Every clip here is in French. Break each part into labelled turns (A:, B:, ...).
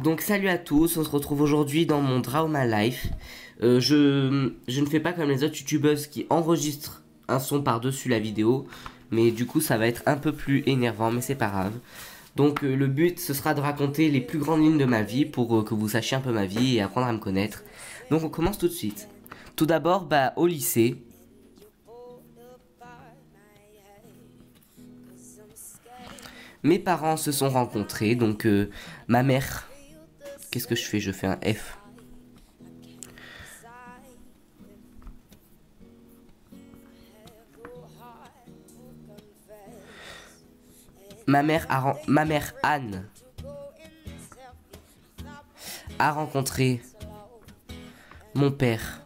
A: Donc salut à tous, on se retrouve aujourd'hui dans mon Drama Life. Je ne fais pas comme les autres youtubeuses qui enregistrent un son par-dessus la vidéo. Mais du coup ça va être un peu plus énervant, mais c'est pas grave. Donc le but ce sera de raconter les plus grandes lignes de ma vie pour que vous sachiez un peu ma vie et apprendre à me connaître. Donc on commence tout de suite. Tout d'abord au lycée. Mes parents se sont rencontrés, donc ma mère... Qu'est-ce que je fais? Je fais un F. Ma mère Anne a rencontré mon père.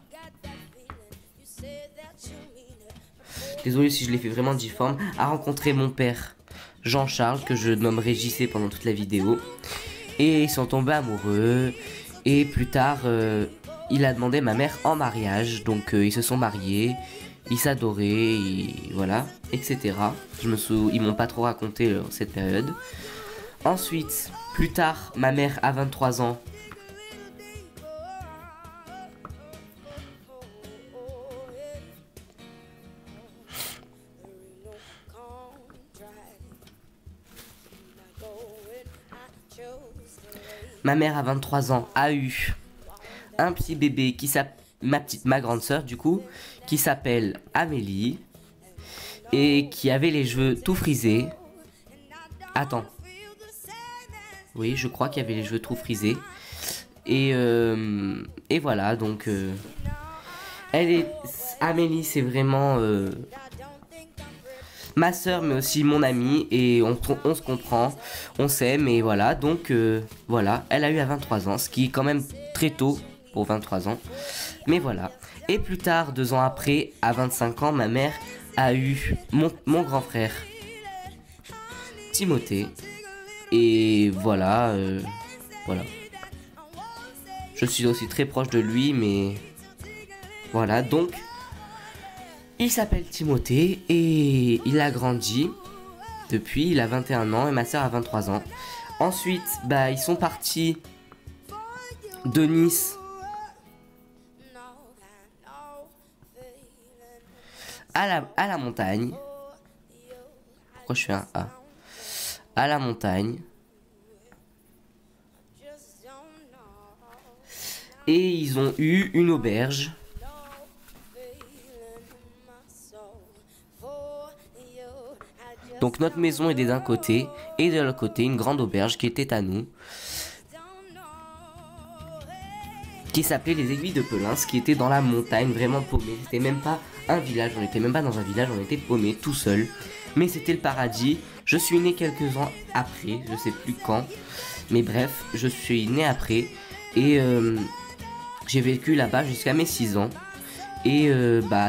A: Désolé si je l'ai fait vraiment difforme. A rencontré mon père Jean-Charles, que je nommerai JC pendant toute la vidéo. Et ils sont tombés amoureux. Et plus tard, il a demandé ma mère en mariage. Donc ils se sont mariés. Ils s'adoraient, voilà, etc. Ils m'ont pas trop raconté cette période. Ensuite, plus tard, ma mère a 23 ans. Ma mère à 23 ans a eu un petit bébé qui s'appelle ma grande sœur du coup, qui s'appelle Amélie et qui avait les cheveux tout frisés. Attends. Oui, je crois qu'il y avait les cheveux tout frisés. Et voilà, donc Amélie, c'est vraiment ma sœur, mais aussi mon amie, et on se comprend, on s'aime, et voilà, donc voilà, elle a eu à 23 ans, ce qui est quand même très tôt pour 23 ans, mais voilà. Et plus tard, 2 ans après, à 25 ans, ma mère a eu mon grand frère, Timothée, et voilà, voilà. Je suis aussi très proche de lui, mais voilà, donc... Il s'appelle Timothée et il a grandi depuis, il a 21 ans et ma soeur a 23 ans. Ensuite, ils sont partis de Nice à la montagne. Pourquoi je fais un A? À la montagne. Et ils ont eu une auberge. Donc notre maison était d'un côté et de l'autre côté une grande auberge qui était à nous, qui s'appelait les Aiguilles de Pelins, qui était dans la montagne, vraiment paumé. C'était même pas un village, on était même pas dans un village, on était paumé tout seul. Mais c'était le paradis. Je suis né quelques ans après, je sais plus quand, mais bref, je suis né après et j'ai vécu là-bas jusqu'à mes 6 ans. Et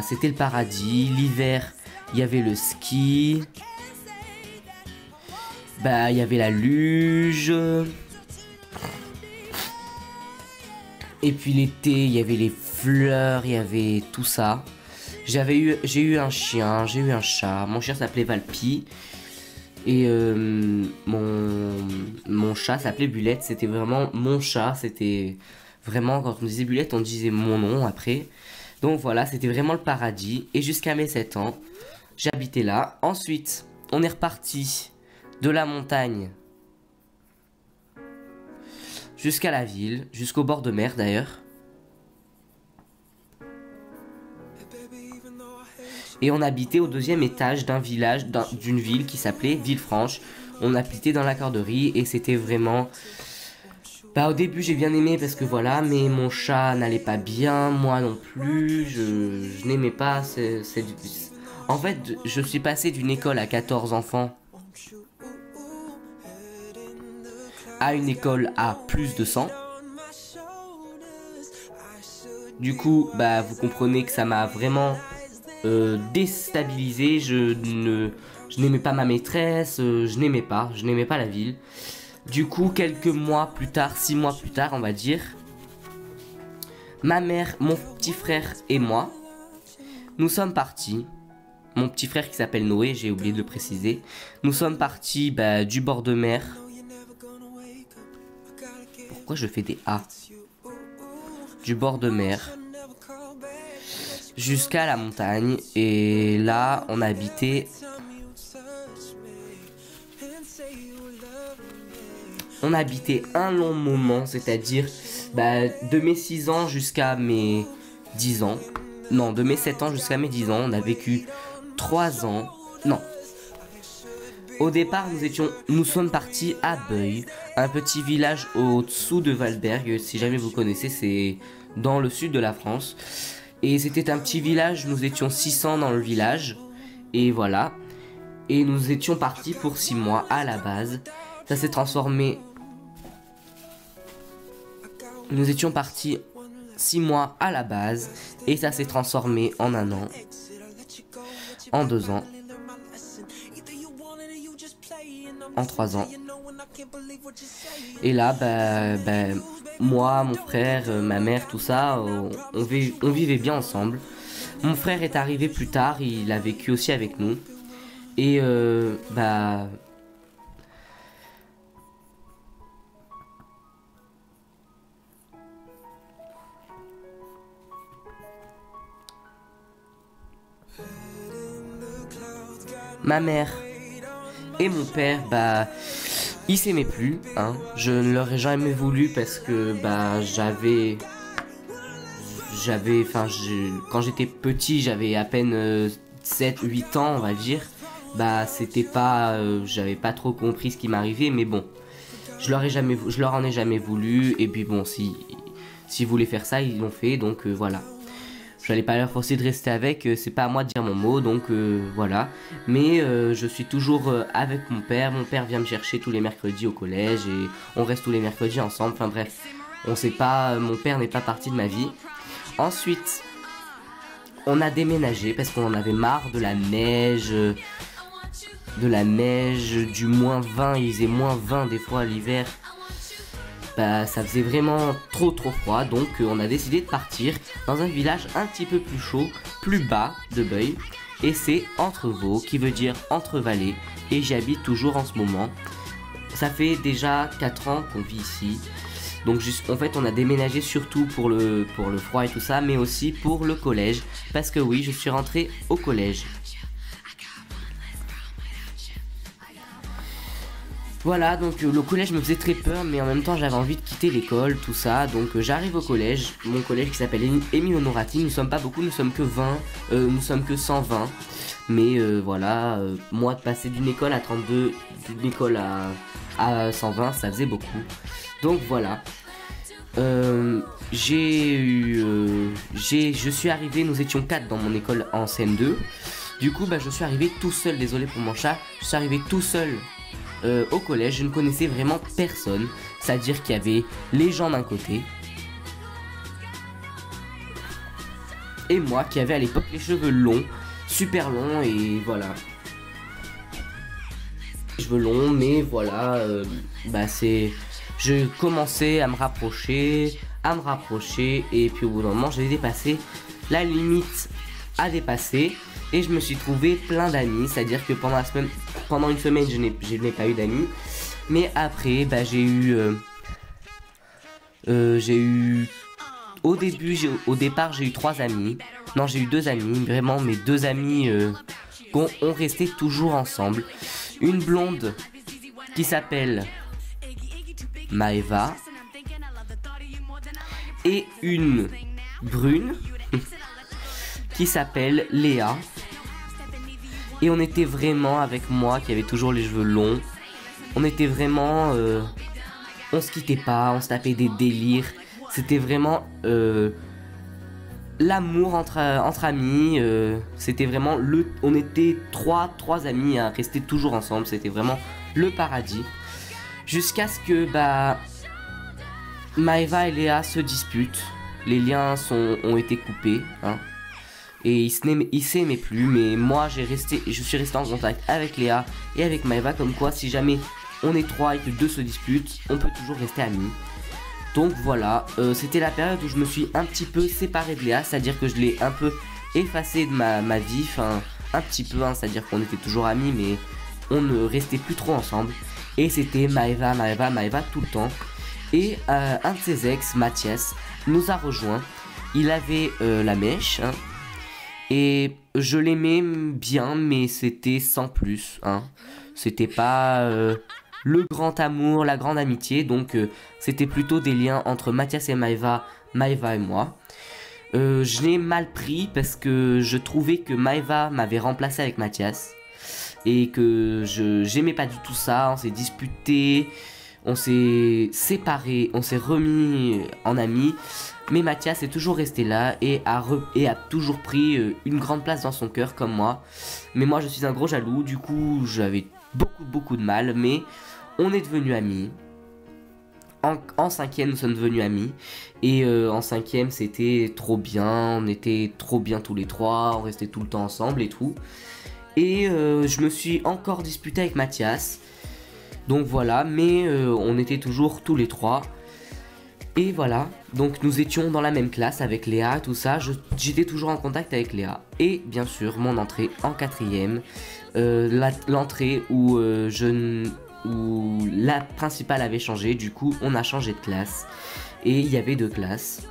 A: c'était le paradis. L'hiver, il y avait le ski. Il y avait la luge. Et puis l'été, il y avait les fleurs, il y avait tout ça. J'ai eu un chien, j'ai eu un chat. Mon chien s'appelait Valpi. Et mon chat s'appelait Bulette. C'était vraiment mon chat. C'était vraiment, quand on disait Bulette, on disait mon nom après. Donc voilà, c'était vraiment le paradis. Et jusqu'à mes 7 ans, j'habitais là. Ensuite, on est reparti de la montagne jusqu'à la ville, jusqu'au bord de mer d'ailleurs. Et on habitait au 2e étage d'un village, d'une ville qui s'appelait Villefranche. On habitait dans la corderie et c'était vraiment... au début j'ai bien aimé parce que voilà, mais mon chat n'allait pas bien, moi non plus, je n'aimais pas En fait, je suis passé d'une école à 14 enfants à une école à plus de 100. Du coup, vous comprenez que ça m'a vraiment déstabilisé. Je n'aimais pas ma maîtresse, je n'aimais pas la ville. Du coup, quelques mois plus tard, 6 mois plus tard, on va dire, ma mère, mon petit frère et moi, nous sommes partis. Mon petit frère qui s'appelle Noé, j'ai oublié de le préciser. Nous sommes partis du bord de mer pourquoi je fais des A. Du bord de mer jusqu'à la montagne. Et là, on a habité... On a habité un long moment, c'est-à-dire de mes 6 ans jusqu'à mes 10 ans. Non, de mes 7 ans jusqu'à mes 10 ans, on a vécu 3 ans. Non. Au départ, nous sommes partis à Beuil, un petit village au-dessous de Valberg. Si jamais vous connaissez, c'est dans le sud de la France. Et c'était un petit village, nous étions 600 dans le village. Et voilà. Et nous étions partis pour 6 mois à la base. Ça s'est transformé... Nous étions partis 6 mois à la base. Et ça s'est transformé en 1 an. En 2 ans. En 3 ans. Et là, moi, mon frère, ma mère, tout ça, on vivait bien ensemble. Mon frère est arrivé plus tard, il a vécu aussi avec nous. Et ma mère et mon père, ils s'aimaient plus, hein. Je ne leur ai jamais voulu parce que quand j'étais petit, j'avais à peine 7-8 ans, on va dire. C'était pas, j'avais pas trop compris ce qui m'arrivait, mais bon, je leur en ai jamais voulu. Et puis bon, s'ils voulaient faire ça, ils l'ont fait, donc voilà. Je n'allais pas leur forcer de rester avec, c'est pas à moi de dire mon mot, donc voilà. Mais je suis toujours avec mon père vient me chercher tous les mercredis au collège et on reste tous les mercredis ensemble, enfin bref. On sait pas, mon père n'est pas parti de ma vie. Ensuite, on a déménagé parce qu'on en avait marre de la neige, du moins 20, il faisait moins 20 des fois l'hiver. Ça faisait vraiment trop froid, donc on a décidé de partir dans un village un petit peu plus chaud, plus bas de Beuil, et c'est Entrevaux, qui veut dire entre vallées, et j'y habite toujours en ce moment. Ça fait déjà 4 ans qu'on vit ici, donc en fait on a déménagé surtout pour le froid et tout ça, mais aussi pour le collège, parce que oui, je suis rentré au collège. Voilà, donc le collège me faisait très peur, mais en même temps j'avais envie de quitter l'école, tout ça. Donc j'arrive au collège, mon collège qui s'appelle Émile Honorati. Nous sommes pas beaucoup, nous sommes que 20, nous sommes que 120. Mais voilà, moi de passer d'une école à 32, d'une école à 120, ça faisait beaucoup. Donc voilà. Je suis arrivé, nous étions 4 dans mon école en CM2. Du coup, je suis arrivé tout seul, désolé pour mon chat, je suis arrivé tout seul. Au collège, je ne connaissais vraiment personne, c'est-à-dire qu'il y avait les gens d'un côté et moi qui avait à l'époque les cheveux longs, super longs, et voilà. Cheveux longs, mais voilà, je commençais à me rapprocher, et puis au bout d'un moment, j'ai dépassé la limite à dépasser. Et je me suis trouvé plein d'amis, c'est-à-dire que pendant une semaine, je n'ai pas eu d'amis. Mais après, au départ, j'ai eu 3 amis. Non, j'ai eu 2 amis, vraiment mes 2 amis ont resté toujours ensemble. Une blonde qui s'appelle Maëva et une brune qui s'appelle Léa. Et on était vraiment, avec moi qui avait toujours les cheveux longs, on était vraiment, on se quittait pas, on se tapait des délires. C'était vraiment l'amour entre amis. C'était vraiment on était trois amis à rester toujours ensemble. C'était vraiment le paradis. Jusqu'à ce que Maëva et Léa se disputent. Les liens ont été coupés, hein. Et ils s'aimaient plus, mais moi je suis resté en contact avec Léa et avec Maëva, comme quoi si jamais on est 3 et que 2 se disputent, on peut toujours rester amis. Donc voilà, c'était la période où je me suis un petit peu séparé de Léa, c'est-à-dire que je l'ai un peu effacé de ma vie, enfin un petit peu, hein, c'est-à-dire qu'on était toujours amis, mais on ne restait plus trop ensemble. Et c'était Maëva tout le temps. Et un de ses ex, Mathias, nous a rejoint. Il avait la mèche, hein, et je l'aimais bien, mais c'était sans plus, hein. C'était pas le grand amour, la grande amitié, donc c'était plutôt des liens entre Mathias et Maëva, Maëva et moi. Je l'ai mal pris parce que je trouvais que Maëva m'avait remplacé avec Mathias et que j'aimais pas du tout ça. On s'est disputé, on s'est séparés, on s'est remis en amis, mais Mathias est toujours resté là et a toujours pris une grande place dans son cœur comme moi. Mais moi je suis un gros jaloux, du coup j'avais beaucoup de mal, mais on est devenus amis. En cinquième, nous sommes devenus amis. Et en cinquième, c'était trop bien. On était trop bien tous les trois. On restait tout le temps ensemble et tout. Et je me suis encore disputé avec Mathias. Donc voilà, mais on était toujours tous les trois. Et voilà, donc nous étions dans la même classe avec Léa, tout ça. J'étais toujours en contact avec Léa. Et bien sûr, mon entrée en quatrième. L'entrée où où la principale avait changé, du coup on a changé de classe et il y avait 2 classes.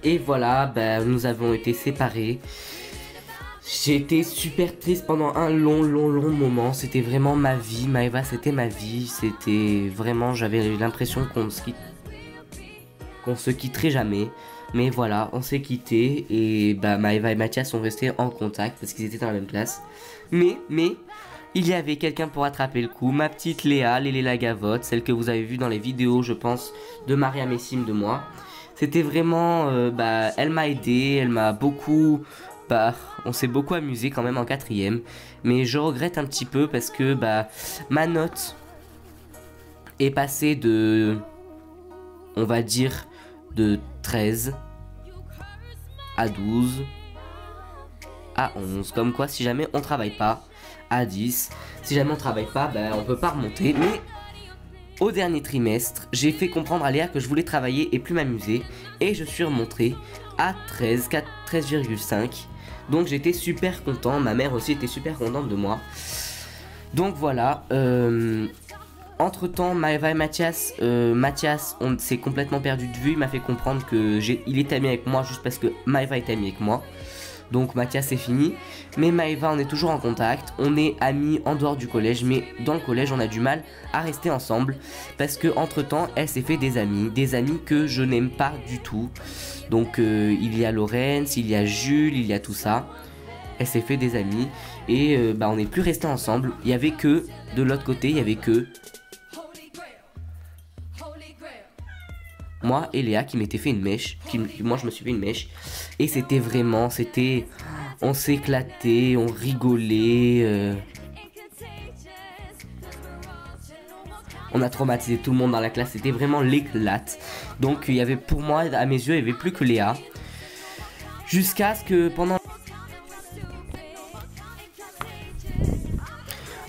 A: Et voilà, bah, nous avons été séparés. J'ai été super triste pendant un long moment. C'était vraiment ma vie. Maëva, c'était ma vie. C'était vraiment, j'avais l'impression qu'on se quitterait jamais. Mais voilà, on s'est quitté. Et bah, Maëva et Mathias sont restés en contact parce qu'ils étaient dans la même classe. Mais, il y avait quelqu'un pour attraper le coup. Ma petite Léa, Lélé la Gavotte, celle que vous avez vue dans les vidéos, je pense, de Maria Messim de moi. C'était vraiment, bah, elle m'a aidé, elle m'a beaucoup... Bah, on s'est beaucoup amusé quand même en quatrième, mais je regrette un petit peu parce que bah, ma note est passée de, on va dire, de 13 à 12 à 11. Comme quoi, si jamais on travaille pas, à 10. Si jamais on travaille pas, bah, on peut pas remonter. Mais au dernier trimestre, j'ai fait comprendre à Léa que je voulais travailler et plus m'amuser, et je suis remonté à 13,5. Donc j'étais super content, ma mère aussi était super contente de moi. Donc voilà, entre temps Maëva et Mathias, on s'est complètement perdu de vue. Il m'a fait comprendre que il est ami avec moi juste parce que Maëva est amie avec moi. Donc Mathias c'est fini, mais Maëva on est toujours en contact, on est amis en dehors du collège, mais dans le collège on a du mal à rester ensemble parce que entre temps elle s'est fait des amis que je n'aime pas du tout. Donc il y a Laurence, il y a Jules, il y a tout ça. Elle s'est fait des amis et bah on n'est plus restés ensemble. Il y avait que de l'autre côté, il y avait que moi et Léa qui m'étaient fait une mèche, moi je me suis fait une mèche. Et c'était vraiment, on s'éclatait, on rigolait. On a traumatisé tout le monde dans la classe, c'était vraiment l'éclate. Donc il y avait pour moi, à mes yeux, il n'y avait plus que Léa. Jusqu'à ce que pendant...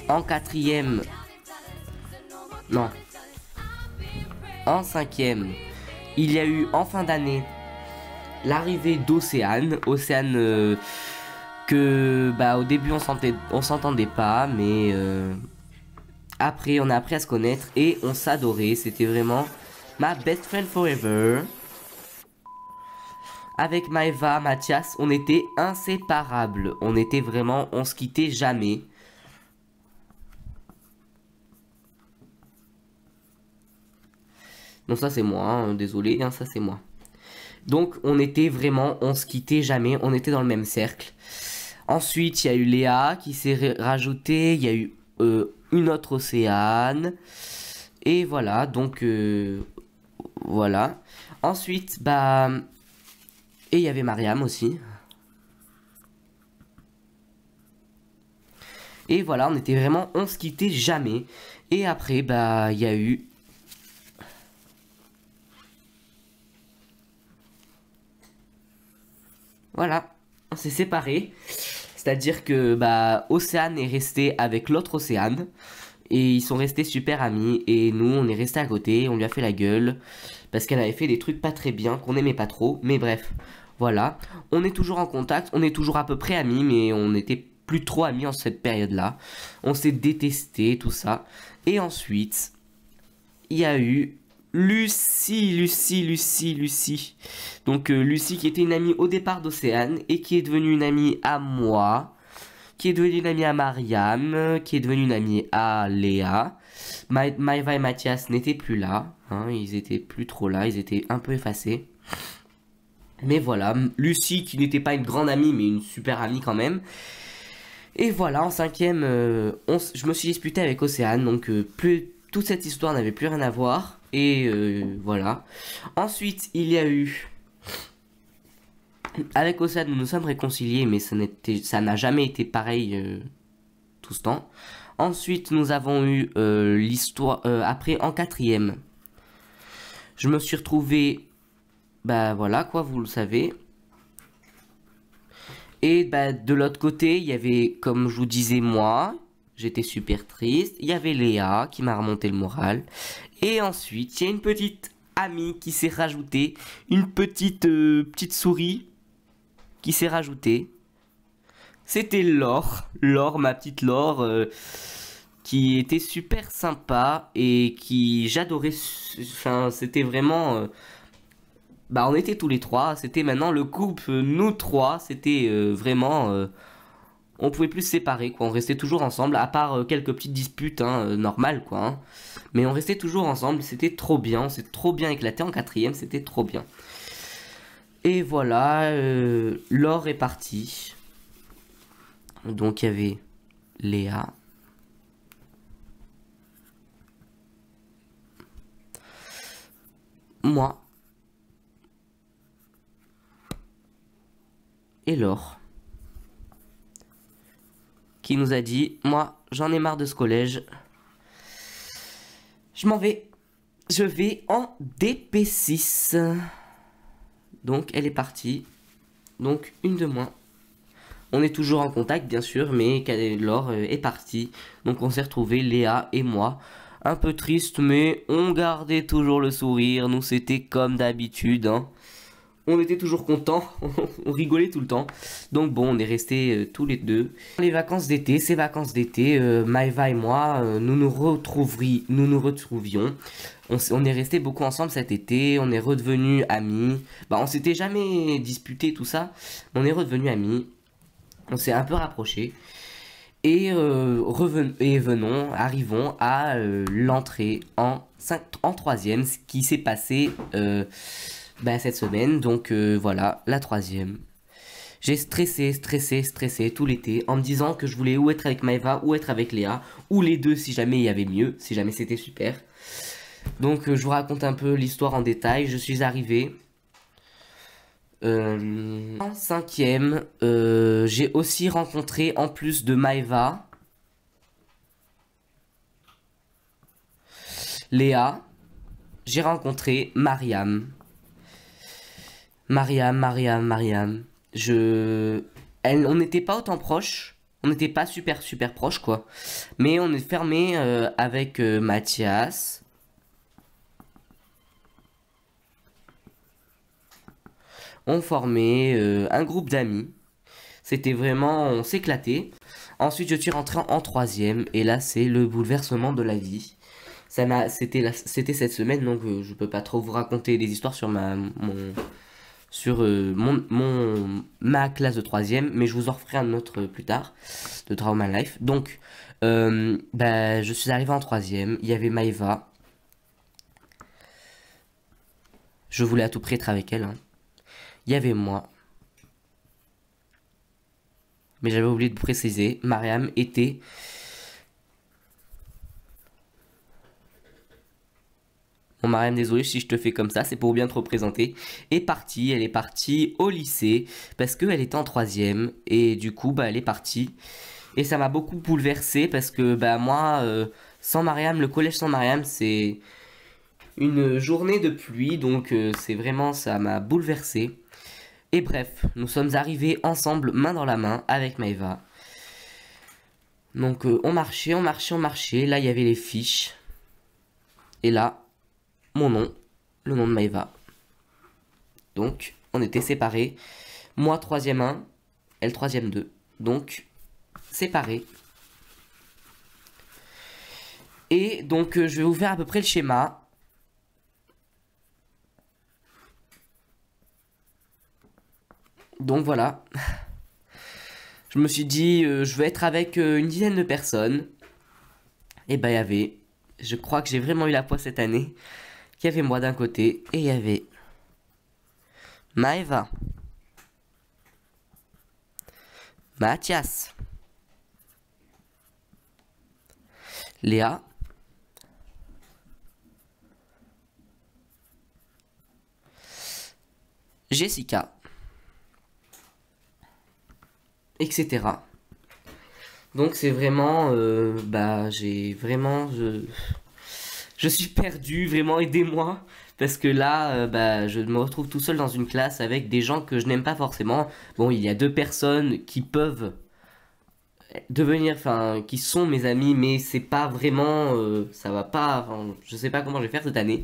A: En quatrième... Non. En cinquième, il y a eu en fin d'année l'arrivée d'Océane. Océane que bah au début on s'entendait pas, mais après on a appris à se connaître et on s'adorait. C'était vraiment ma best friend forever. Avec Maëva, Mathias, on était inséparables. On était vraiment, on se quittait jamais. Donc ça c'est moi, hein, désolé, hein, ça c'est moi. Donc on était vraiment, on se quittait jamais, on était dans le même cercle. Ensuite il y a eu Léa qui s'est rajoutée, il y a eu une autre Océane. Et voilà, donc voilà. Ensuite, bah... Et il y avait Mariam aussi. Et voilà, on était vraiment, on se quittait jamais. Et après, bah, il y a eu... Voilà, on s'est séparés. C'est-à-dire que, bah, Océane est restée avec l'autre Océane. Et ils sont restés super amis. Et nous, on est restés à côté. On lui a fait la gueule. Parce qu'elle avait fait des trucs pas très bien, qu'on aimait pas trop. Mais bref, voilà. On est toujours en contact. On est toujours à peu près amis. Mais on n'était plus trop amis en cette période-là. On s'est détesté, tout ça. Et ensuite, il y a eu Lucie. Donc Lucie qui était une amie au départ d'Océane. Et qui est devenue une amie à moi. Qui est devenue une amie à Mariam, qui est devenue une amie à Léa. Maëva et Mathias n'étaient plus là, hein, ils étaient plus trop là, ils étaient un peu effacés. Mais voilà, Lucie qui n'était pas une grande amie, mais une super amie quand même. Et voilà, en cinquième, je me suis disputé avec Océane, donc toute cette histoire n'avait plus rien à voir. Et voilà. Ensuite, il y a eu... Avec Océane, nous nous sommes réconciliés, mais ça n'a jamais été pareil tout ce temps. Ensuite, nous avons eu l'histoire... après, en quatrième, je me suis retrouvé... Bah voilà, quoi, vous le savez. Et bah, de l'autre côté, il y avait, comme je vous disais, moi. J'étais super triste. Il y avait Léa qui m'a remonté le moral. Et ensuite, il y a une petite amie qui s'est rajoutée. Une petite souris qui s'est rajoutée. C'était Laure, ma petite Laure, qui était super sympa et qui j'adorais. Enfin, c'était vraiment. Bah, on était tous les trois. C'était maintenant le couple, nous trois. C'était vraiment. On pouvait plus se séparer, quoi. On restait toujours ensemble, à part quelques petites disputes, hein, normales, quoi. Hein. Mais on restait toujours ensemble. C'était trop bien. On s'est trop bien éclaté en quatrième. C'était trop bien. Et voilà, Laure est partie. Donc il y avait Léa. Moi. Et Laure. Qui nous a dit, moi j'en ai marre de ce collège. Je m'en vais. Je vais en DP6. Donc elle est partie. Donc une de moins. On est toujours en contact bien sûr, mais Laure est partie. Donc on s'est retrouvés, Léa et moi. Un peu triste, mais on gardait toujours le sourire. Nous c'était comme d'habitude. Hein. On était toujours contents, on rigolait tout le temps. Donc bon, on est restés tous les deux. Les vacances d'été, ces vacances d'été, Maëva et moi, nous nous retrouvions. On est restés beaucoup ensemble cet été, on est redevenus amis. Bah, on s'était jamais disputé tout ça, mais on est redevenus amis. On s'est un peu rapprochés. Et, arrivons à l'entrée en troisième, ce qui s'est passé cette semaine. Donc voilà, la troisième. J'ai stressé tout l'été en me disant que je voulais ou être avec Maëva ou être avec Léa, ou les deux si jamais il y avait mieux, si jamais c'était super. Donc je vous raconte un peu l'histoire en détail. Je suis arrivé... en cinquième, j'ai aussi rencontré, en plus de Maëva, Léa, j'ai rencontré Mariam. Mariam. On n'était pas autant proches, on n'était pas super proches quoi. Mais on est fermé avec Mathias. On formait un groupe d'amis. C'était vraiment, on s'éclatait. Ensuite, je suis rentré en troisième. Et là, c'est le bouleversement de la vie. C'était cette semaine, donc je peux pas trop vous raconter des histoires sur ma classe de troisième. Mais je vous en referai un autre plus tard, de Trauma Life. Donc, je suis arrivé en troisième. Il y avait Maëva. Je voulais à tout prix être avec elle, hein. Il y avait moi. Mais j'avais oublié de préciser. Mariam était... Bon Mariam, désolé si je te fais comme ça. C'est pour bien te représenter. Elle est partie au lycée. Parce qu'elle était en troisième. Et du coup, elle est partie. Et ça m'a beaucoup bouleversé. Parce que moi, sans Mariam, le collège sans Mariam, c'est une journée de pluie. Donc c'est vraiment, ça m'a bouleversé. Et bref, nous sommes arrivés ensemble, main dans la main, avec Maëva. Donc on marchait, on marchait, on marchait. Là, il y avait les fiches. Et là, mon nom, le nom de Maëva. Donc, on était séparés. Moi, 3e 1, elle 3e 2. Donc, séparés. Et donc, je vais vous faire à peu près le schéma. Donc, voilà. Je me suis dit, je vais être avec une dizaine de personnes. Et bah, il y avait... Je crois que j'ai vraiment eu la poisse cette année. Il y avait moi d'un côté et il y avait Maëva, Mathias, Léa, Jessica, etc. Donc c'est vraiment, bah j'ai vraiment, je suis perdu, vraiment aidez-moi. Parce que là, bah, je me retrouve tout seul dans une classe avec des gens que je n'aime pas forcément. Bon, il y a 2 personnes qui peuvent devenir, enfin, qui sont mes amis, mais c'est pas vraiment, ça va pas, enfin, je sais pas comment je vais faire cette année.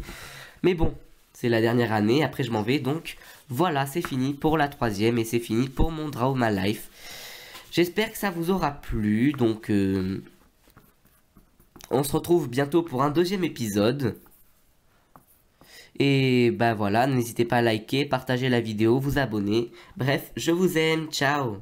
A: Mais bon, c'est la dernière année, après je m'en vais, donc voilà, c'est fini pour la 3e et c'est fini pour mon Draw My Life. J'espère que ça vous aura plu, donc on se retrouve bientôt pour un 2e épisode. Et bah voilà, n'hésitez pas à liker, partager la vidéo, vous abonner. Bref, je vous aime, ciao!